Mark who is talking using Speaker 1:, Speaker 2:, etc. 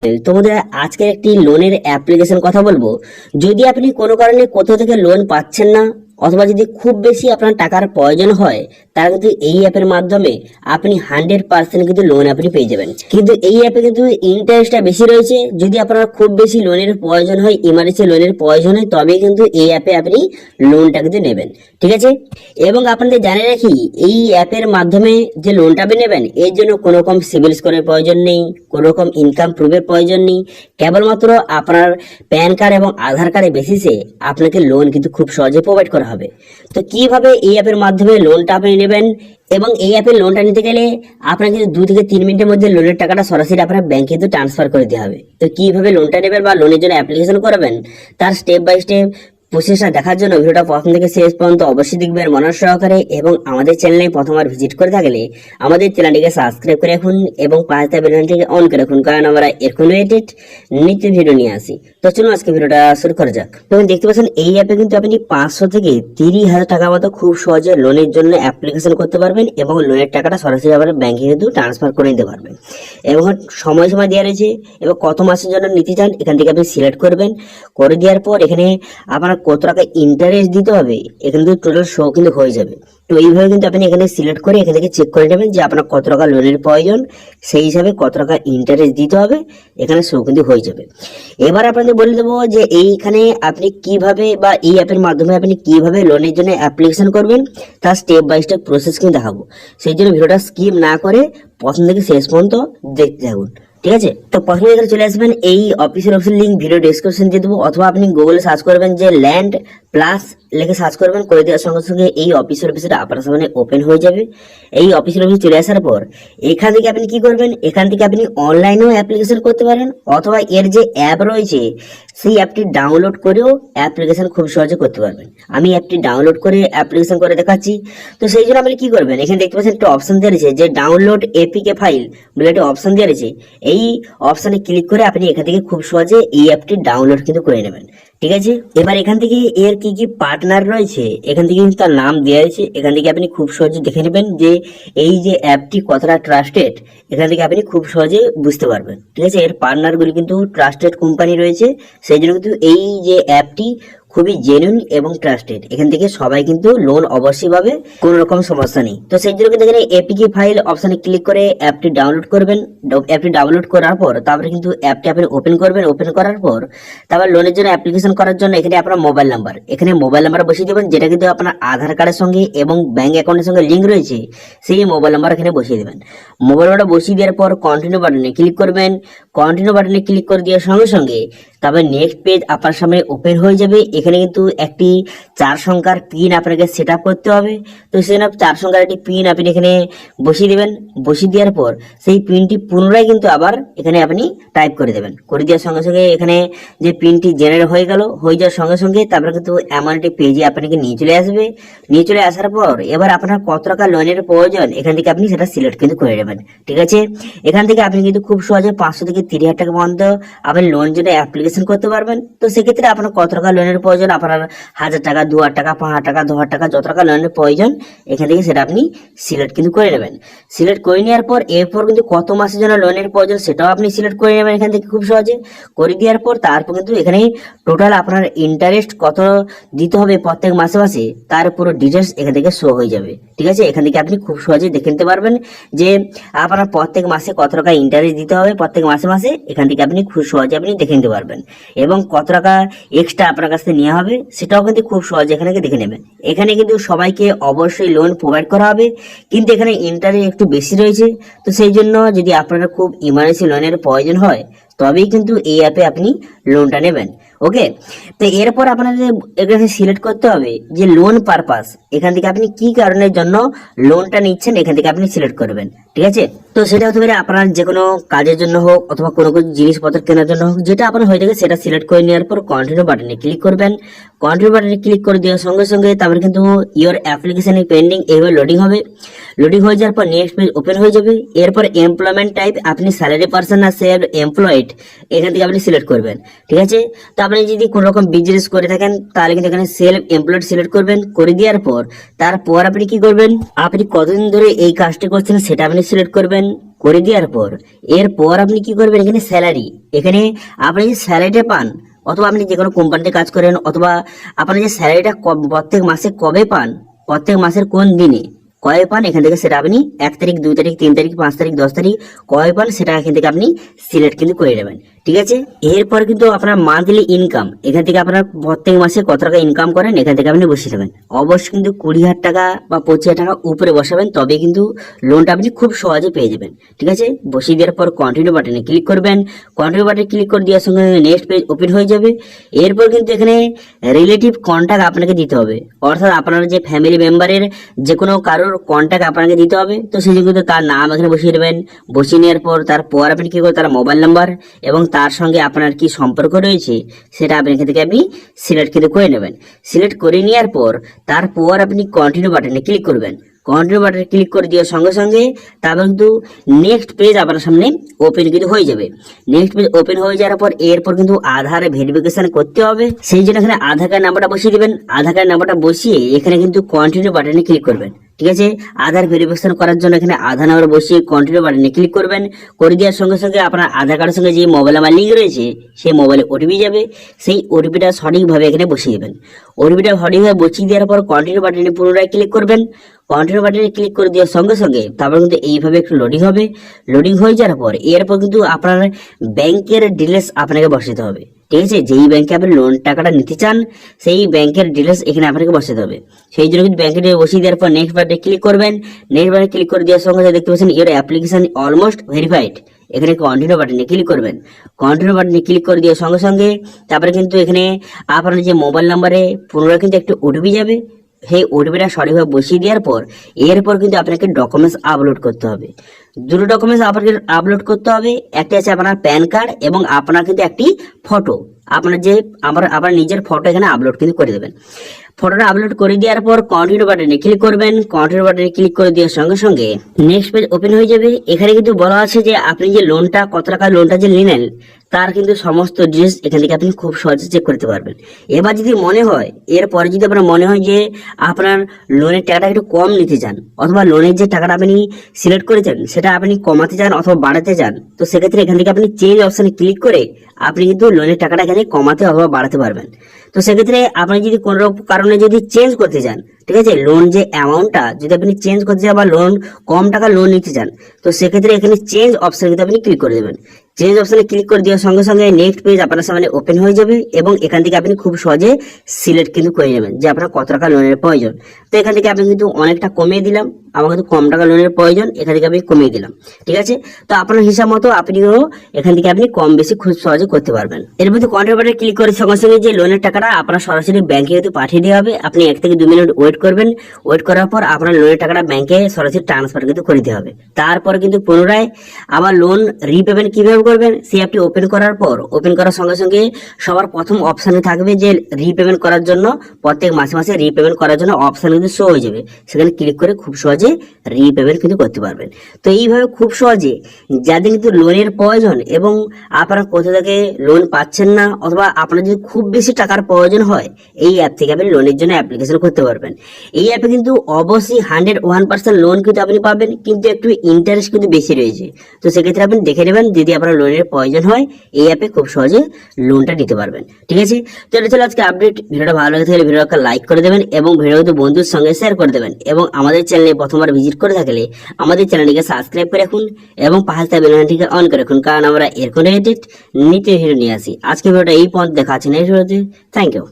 Speaker 1: তোমাদের আজকে একটি লোনের অ্যাপ্লিকেশন কথা বলবো। যদি আপনি কোনো কারণে কোথাও থেকে লোন পাচ্ছেন না অথবা যদি খুব বেশি আপনার টাকার প্রয়োজন হয়, তাহলে কিন্তু এই অ্যাপের মাধ্যমে আপনি 100% কিন্তু লোন আপনি পেয়ে যাবেন। কিন্তু এই অ্যাপে কিন্তু ইন্টারেস্টটা বেশি রয়েছে। যদি আপনার খুব বেশি লোনের প্রয়োজন হয়, ইমার্জেন্সি লোনের প্রয়োজন হয়, তবে কিন্তু এই অ্যাপে আপনি লোনটা কিন্তু নেবেন। ঠিক আছে, এবং আপনাদের জানিয়ে রাখি, এই অ্যাপের মাধ্যমে যে লোনটা আপনি নেবেন এর জন্য কোনো রকম সিবিল স্কোরের প্রয়োজন নেই, কোনো রকম ইনকাম প্রুফের প্রয়োজন নেই। কেবলমাত্র আপনার প্যান কার্ড এবং আধার কার্ডের বেসিসে আপনাকে লোন কিন্তু খুব সহজে প্রোভাইড করা হবে। তো কিভাবে এই অ্যাপের মাধ্যমে লোনটা আপনি নেবেন, এবং এই অ্যাপের লোনটা নিতে গেলে আপনাকে কিন্তু 2 থেকে 3 মিনিটের মধ্যে লোনের টাকাটা সরাসরি আপনার ব্যাংকে কিন্তু ট্রান্সফার করে দিতে হবে। তো কিভাবে লোনটা নেবেন বা লোনের জন্য অ্যাপ্লিকেশন করবেন, তার স্টেপ বাই স্টেপ প্রসেসটা দেখার জন্য ভিডিওটা প্রথম থেকে শেষ পর্যন্ত অবশ্যই দেখবেন মনোযোগ সহকারে। এবং আমাদের চ্যানেলে প্রথমবার ভিজিট করে থাকলে আমাদের চ্যানেলটিকে সাবস্ক্রাইব করে রাখুন এবং পাশে বেল আইকনটিকে অন করে রাখুন, কারণ আমরা এরকম রিলেটেড নিত্য ভিডিও নিয়ে আসি। তো চলুন আজকে ভিডিওটা শুরু করা যাক। তো দেখতে পাচ্ছেন এই অ্যাপে কিন্তু আপনি 500 থেকে 30,000 টাকা মতো খুব সহজে লোনের জন্য অ্যাপ্লিকেশন করতে পারবেন এবং লোনের টাকাটা সরাসরি আপনার ব্যাংকে কিন্তু ট্রান্সফার করে নিতে পারবেন। এবং সময় দেওয়া রয়েছে এবং কত মাসের জন্য নিতে চান এখান থেকে আপনি সিলেক্ট করবেন। করে দেওয়ার পর এখানে আপনার কত টাকা ইন্টারেস্ট দিতে হবে এখানে কিন্তু টোটাল শো কিন্তু হয়ে যাবে। তো এইভাবে কিন্তু আপনি এখানে সিলেক্ট করে এখান থেকে চেক করে নেবেন যে আপনার কত টাকা লোনের প্রয়োজন, সেই হিসাবে কত টাকা ইন্টারেস্ট দিতে হবে এখানে শো কিন্তু হয়ে যাবে। এবার আপনাদের বলে দেবো যে এইখানে আপনি কিভাবে বা এই অ্যাপের মাধ্যমে আপনি কিভাবে লোনের জন্য অ্যাপ্লিকেশন করবেন তার স্টেপ বাই স্টেপ প্রসেস কিন্তু দেখাবো। সেই জন্য ভিডিওটা স্কিপ না করে প্রথম থেকে শেষ পর্যন্ত দেখতে থাকুন। ঠিক আছে, তো প্রথমে এখানে চলে আসবেন, এই অফিসের লিঙ্ক ভিডিও ডেসক্রিপশন দিয়ে দেবো, অথবা আপনি গুগলে সার্চ করবেন যে ল্যান্ড প্লাস লিখে সার্চ করবেন। করে দেওয়ার সঙ্গে সঙ্গে এই অফিসের অফিসটা আপনার সামনে ওপেন হয়ে যাবে। এই অফিসের অফিস চলে আসার পর এখান থেকে আপনি কি করবেন, এখান থেকে আপনি অনলাইনেও অ্যাপ্লিকেশন করতে পারেন, অথবা এর যে অ্যাপ রয়েছে সেই অ্যাপটি ডাউনলোড করেও অ্যাপ্লিকেশন খুব সহজে করতে পারবেন। আমি অ্যাপটি ডাউনলোড করে অ্যাপ্লিকেশন করে দেখাচ্ছি। তো সেই জন্য আপনি কি করবেন, এখানে দেখতে পাচ্ছেন একটা অপশন দেওয়া রয়েছে যে ডাউনলোড এপিকে ফাইল বলে একটা অপশন দেওয়া রয়েছে। এই অপশনে ক্লিক করে আপনি এখান থেকে খুব সহজে এই অ্যাপটি ডাউনলোড কিন্তু করে নেবেন। ঠিক আছে, এবার এখান থেকে এর কি কি পার্টনার রয়েছে এখান থেকে কিন্তু তার নাম দেওয়া আছে। এখান থেকে আপনি খুব সহজে দেখে নেবেন যে এই যে অ্যাপটি কতটা ট্রাস্টেড, এখান থেকে আপনি খুব সহজে বুঝতে পারবেন। ঠিক আছে, এর পার্টনারগুলি কিন্তু ট্রাস্টেড কোম্পানি রয়েছে, সেই জন্য কিন্তু এই যে অ্যাপটি খুবই জেনুইন এবং ট্রাস্টেড। এখান থেকে সবাই কিন্তু লোন অবশ্যই পাবে, কোনো রকম সমস্যা নেই। তো সেই জন্য কিন্তু এখানে এপিকে ফাইল অপশনে ক্লিক করে অ্যাপটি ডাউনলোড করবেন। অ্যাপটি ডাউনলোড করার পর তারপরে কিন্তু অ্যাপটি আপনি ওপেন করবেন। ওপেন করার পর তারপর লোনের জন্য অ্যাপ্লিকেশন করার জন্য এখানে আপনার মোবাইল নাম্বার, এখানে মোবাইল নাম্বার বসিয়ে দেবেন, যেটা কিন্তু আপনার আধার কার্ডের সঙ্গে এবং ব্যাংক অ্যাকাউন্টের সঙ্গে লিঙ্ক রয়েছে, সেই মোবাইল নাম্বার এখানে বসিয়ে দেবেন। মোবাইল নাম্বারটা বসিয়ে দেওয়ার পর কন্টিনিউ বাটনে ক্লিক করবেন। কন্টিনিউ বাটনে ক্লিক করে দেওয়ার সঙ্গে সঙ্গে তারপর নেক্সট পেজ আপনার সামনে ওপেন হয়ে যাবে। এখানে কিন্তু একটি 4 সংখ্যার পিন আপনাকে সেট আপ করতে হবে। তো সেখানে 4 সংখ্যার একটি পিন আপনি এখানে বসিয়ে দেবেন। বসিয়ে দেওয়ার পর সেই পিনটি পুনরায় কিন্তু আবার এখানে আপনি টাইপ করে দেবেন। করে দেওয়ার সঙ্গে সঙ্গে এখানে যে পিনটি জেনারেট হয়ে গেল, হয়ে যাওয়ার সঙ্গে সঙ্গে তারপরে কিন্তু এমন একটি পেজে আপনাকে নিয়ে চলে আসবে। নিয়ে চলে আসার পর এবার আপনার কত টাকা লোনের প্রয়োজন এখান থেকে আপনি সেটা সিলেক্ট কিন্তু করে নেবেন। ঠিক আছে, এখান থেকে আপনি কিন্তু খুব সহজে 500 থেকে 30,000 টাকা পর্যন্ত আপনি লোন জন্য অ্যাপ্লিকেশন করতে পারবেন। তো সেক্ষেত্রে আপনার কত টাকা লোনের প্রয়োজন, আপনার 1,000 টাকা, 2,000 টাকা, 5,000 টাকা, 10,000 টাকা, যত টাকা লোনের প্রয়োজন এখান থেকে সেটা আপনি সিলেক্ট কিন্তু করে নেবেন। সিলেক্ট করে নেওয়ার পর এরপর কিন্তু কত মাসের জন্য লোনের প্রয়োজন সেটাও আপনি সিলেক্ট করে নেবেন এখান থেকে খুব সহজে। করে দেওয়ার পর তারপর কিন্তু এখানে টোটাল আপনার ইন্টারেস্ট কত দিতে হবে প্রত্যেক মাসে মাসে তার পুরো ডিটেলস এখান থেকে শো হয়ে যাবে। ঠিক আছে, এখান থেকে আপনি খুব সহজে দেখে নিতে পারবেন যে আপনার প্রত্যেক মাসে কত টাকা ইন্টারেস্ট দিতে হবে প্রত্যেক মাসে মাসে, এখান থেকে আপনি খুব সহজে আপনি দেখে নিতে পারবেন। এবং কত টাকা এক্সট্রা আপনার কাছে নেওয়া হবে সেটাও কিন্তু খুব সহজে এখানে দেখে নেবেন। এখানে কিন্তু সবাইকে অবশ্যই লোন প্রোভাইড করা হবে, কিন্তু এখানে ইন্টারেস্ট একটু বেশি রয়েছে। তো সেই জন্য যদি আপনারা খুব ইমার্জেন্সি লোনের প্রয়োজন হয় তবেই কিন্তু এই অ্যাপে আপনি লোনটা নেবেন। ওকে, তো এরপর আপনাদের এখানে সিলেক্ট করতে হবে যে লোন পারপাস, এখান থেকে আপনি কি কারণের জন্য লোনটা নিচ্ছেন এখান থেকে আপনি সিলেক্ট করবেন। ঠিক আছে, তো সেটা হতে পারে আপনার যে কোনো কাজের জন্য হোক অথবা কোনো কোনো জিনিসপত্র কেনার জন্য হোক, যেটা আপনার হয়ে থাকে সেটা সিলেক্ট করে নেওয়ার পর কন্টিনিউ বাটনে ক্লিক করবেন। কন্টিনিউ বাটনে ক্লিক করে দেওয়ার সঙ্গে সঙ্গে তারপরে কিন্তু ইওর অ্যাপ্লিকেশন পেন্ডিং এইভাবে লোডিং হবে। লোডিং হয়ে যাওয়ার পর নেক্সট পেজ ওপেন হয়ে যাবে। এরপর এমপ্লয়মেন্ট টাইপ আপনি স্যালারি পার্সন না সেলফ এমপ্লয়েড এখান থেকে আপনি সিলেক্ট করবেন। ঠিক আছে, তো আপনি যদি কোনো রকম বিজনেস করে থাকেন তাহলে কিন্তু এখানে সেলফ এমপ্লয়েড সিলেক্ট করবেন। করে দেওয়ার পর তারপর আপনি কি করবেন, আপনি কতদিন ধরে এই কাজটি করছেন সেটা আপনি সিলেক্ট করবেন। করে দেওয়ার পর এরপর আপনি কি করবেন, এখানে স্যালারি, এখানে আপনি যে স্যালারিটা পান, অথবা আপনি যে কোনো কোম্পানিতে কাজ করেন, অথবা আপনার যে স্যালারিটা প্রত্যেক মাসে কবে পান, প্রত্যেক মাসের কোন দিনে কবে পান, এখান থেকে সেটা আপনি 1 তারিখ, 2 তারিখ, 3 তারিখ, 5 তারিখ, 10 তারিখ কবে পান সেটা এখান থেকে আপনি সিলেক্ট কিন্তু করে নেবেন। ঠিক আছে, এরপর কিন্তু আপনার মান্থলি ইনকাম, এখান থেকে আপনার প্রত্যেক মাসে কত টাকা ইনকাম করেন এখান থেকে আপনি বসিয়ে দেবেন। অবশ্যই কিন্তু 20,000 টাকা বা 25,000 টাকা উপরে বসাবেন, তবে কিন্তু লোনটা আপনি খুব সহজে পেয়ে যাবেন। ঠিক আছে, বসিয়ে দেওয়ার পর কন্টিনিউ বাটনে ক্লিক করবেন। কন্টিনিউ বাটনে ক্লিক করে দেওয়ার সঙ্গে নেক্সট পেজ ওপেন হয়ে যাবে। এরপর কিন্তু এখানে রিলেটিভ কন্ট্যাক্ট আপনাকে দিতে হবে, অর্থাৎ আপনার যে ফ্যামিলি মেম্বারের যে কোনো কারোর কন্ট্যাক্ট আপনাকে দিতে হবে। তো সেই জন্য কিন্তু তার নাম এখানে বসিয়ে দেবেন। বসিয়ে নেওয়ার পর তারপর আপনি কি করবেন, তার মোবাইল নাম্বার এবং তার সঙ্গে আপনার কি সম্পর্ক রয়েছে সেটা আপনি এখান থেকে আপনি সিলেক্ট কিন্তু করে নেবেন। সিলেক্ট করে নেওয়ার পর তারপর আপনি কন্টিনিউ বাটনে ক্লিক করবেন। কন্টিনিউ বাটনে ক্লিক করে দেওয়ার সঙ্গে সঙ্গে তারপর কিন্তু নেক্সট পেজ আপনার সামনে ওপেন কিন্তু হয়ে যাবে। নেক্সট পেজ ওপেন হয়ে যাওয়ার পর এরপর কিন্তু আধার ভেরিফিকেশন করতে হবে, সেই জন্য এখানে আধার কার্ড নাম্বারটা বসিয়ে দিবেন। আধার কার্ড নাম্বারটা বসিয়ে এখানে কিন্তু কন্টিনিউ বাটনে ক্লিক করবেন। ঠিক আছে, আধার ভেরিফিকেশন করার জন্য এখানে আধার নাম্বার বসিয়ে কন্টিনিউ বাটনে ক্লিক করবেন। করে দেওয়ার সঙ্গে সঙ্গে আপনার আধার কার্ডের সঙ্গে যে মোবাইল নাম্বার লিঙ্ক রয়েছে সেই মোবাইলে ওটিপি যাবে, সেই ওটিপিটা সঠিকভাবে এখানে বসিয়ে দেবেন। ওটিপিটা সঠিকভাবে বসিয়ে দেওয়ার পর কন্টিনিউ বাটনে পুনরায় ক্লিক করবেন। কন্টিনিউ বাটনে ক্লিক করে দেওয়ার সঙ্গে সঙ্গে তারপর কিন্তু এইভাবে একটু লোডিং হবে। লোডিং হয়ে যাওয়ার পর এরপর কিন্তু আপনার ব্যাংকের ডিটেলস আপনাকে বসাতে হবে। ঠিক আছে, যেই ব্যাংকে আপনি লোন টাকাটা নিতে চান সেই ব্যাংকের ডিটেলস এখানে আপনাকে বসাতে হবে। সেই জন্য কিন্তু ব্যাংকের বসিয়ে দেওয়ার পর নেক্সট বাটনে ক্লিক করবেন। নেক্সট বাটনে ক্লিক করে দেওয়ার সঙ্গে দেখতে পাচ্ছেন ইওর অ্যাপ্লিকেশন অলমোস্ট ভেরিফাইড, এখানে কন্টিনিউ বাটনে ক্লিক করবেন। কন্টিনিউ বাটনে ক্লিক করে দেওয়ার সঙ্গে সঙ্গে তারপরে কিন্তু এখানে আপনার যে মোবাইল নাম্বারে পুনরায় কিন্তু একটা ওটিপি যাবে, সেই ওটিপিটা সঠিকভাবে বসিয়ে দেওয়ার পর এরপর কিন্তু আপনাকে ডকুমেন্টস আপলোড করতে হবে। দুটো ডকুমেন্টস আপনাকে আপলোড করতে হবে, একটা আছে আপনার প্যান কার্ড এবং আপনার কিন্তু একটি ফটো, আপনার যে আপনার নিজের ফটো এখানে আপলোড কিন্তু করে দেবেন। ফটোটা আপলোড করে দেওয়ার পর কন্টিনিউ বাটনে ক্লিক করবেন। কন্টিনিউ বাটনে ক্লিক করে দেওয়ার সঙ্গে সঙ্গে নেক্সট পেজ ওপেন হয়ে যাবে। এখানে কিন্তু বলা আছে যে আপনি যে লোনটা কত টাকা লোনটা যে নিলেন তার কিন্তু সমস্ত ডিটেলস এখান থেকে আপনি খুব সহজে চেক করতে পারবেন। এবার যদি মনে হয় এরপরে যদি আপনার মনে হয় যে আপনার লোনের টাকাটা একটু কম নিতে চান, অথবা লোনের যে টাকাটা আপনি সিলেক্ট করেছেন সেটা আপনি কমাতে চান অথবা বাড়াতে চান, তো সেক্ষেত্রে এখান থেকে আপনি চেঞ্জ অপশনে ক্লিক করে আপনি কিন্তু লোনের টাকাটা এখানে কমাতে অথবা বাড়াতে পারবেন। তো সেক্ষেত্রে আপনি যদি কোনো কারণে যদি চেঞ্জ করতে চান, ঠিক আছে, লোন যে অ্যামাউন্টটা যদি আপনি চেঞ্জ করতে চান বা লোন কম টাকা লোন নিতে চান, তো সেক্ষেত্রে এখানে চেঞ্জ অপশন কিন্তু আপনি ক্লিক করে দেবেন। চেঞ্জ অপশনে ক্লিক করে দেওয়ার সঙ্গে সঙ্গে নেক্সট পেজ আপনার সামনে ওপেন হয়ে যাবে এবং এখান থেকে আপনি খুব সহজে সিলেক্ট কিন্তু করে নেবেন যে আপনার কত টাকা লোনের প্রয়োজন। তো এখান থেকে আপনি কিন্তু অনেকটা কমিয়ে দিলাম, আমার কিন্তু কম টাকা লোনের প্রয়োজন, এখান থেকে আমি কমিয়ে দিলাম। ঠিক আছে, তো আপনার হিসাব মতো আপনিও এখান থেকে আপনি কম বেশি খুব সহজে করতে পারবেন। এর মধ্যে কন্ট্রোল বাটনে ক্লিক করে সঙ্গে সঙ্গে যে লোনের টাকাটা আপনার সরাসরি ব্যাংকে কিন্তু পাঠিয়ে দেওয়া হবে। আপনি 1 থেকে 2 মিনিট ওয়েট করবেন। ওয়েট করার পর আপনার লোনের টাকাটা ব্যাংকে সরাসরি ট্রান্সফার কিন্তু করে দিতে হবে। তারপর কিন্তু পুনরায় আবার লোন রিপেমেন্ট কিভাবে করবেন সেই অ্যাপটি ওপেন করার পর ওপেন করার সঙ্গে সঙ্গে সবার প্রথম অপশনে থাকবে যে রিপেমেন্ট করার জন্য, প্রত্যেক মাসে মাসে রিপেমেন্ট করার জন্য অপশন কিন্তু শো হয়ে যাবে। সেখানে ক্লিক করে খুব সহজে রিপেমেন্ট কিন্তু করতে পারবেন। তো এইভাবে খুব সহজে যাদের কিন্তু লোনের প্রয়োজন এবং আপনারা কোথা থেকে লোন পাচ্ছেন না, অথবা আপনার যদি খুব বেশি টাকার প্রয়োজন হয়, এই অ্যাপ থেকে আপনি লোনের জন্য অ্যাপ্লিকেশন করতে পারবেন। এই অ্যাপে কিন্তু অবশ্যই 101% লোন কিন্তু আপনি পাবেন, কিন্তু একটু ইন্টারেস্ট কিন্তু বেশি রয়েছে। তো সেক্ষেত্রে আপনি দেখে নেবেন, যদি আপনার লোনের প্রয়োজন হয় এই অ্যাপে খুব সহজে লোনটা নিতে পারবেন। ঠিক আছে, তো এটা ছিল আজকে আপডেট। ভিডিওটা ভালো লাগে থাকলে ভিডিওটা লাইক করে দেবেন এবং ভিডিওটি বন্ধুর সঙ্গে শেয়ার করে দেবেন, এবং আমাদের চ্যানেলে প্রথমবার ভিজিট করে থাকলে আমাদের চ্যানেলটিকে সাবস্ক্রাইব করে রাখুন এবং পাশে থাকা বেল আইকনটিকে অন করে রাখুন, কারণ আমরা এরকম রিলেটেড নিত্য ভিডিও নিয়ে আসি। আজকে ভিডিওটা এই পর্যন্ত, দেখা আছে নেক্সট ভিডিওতে। Thank you.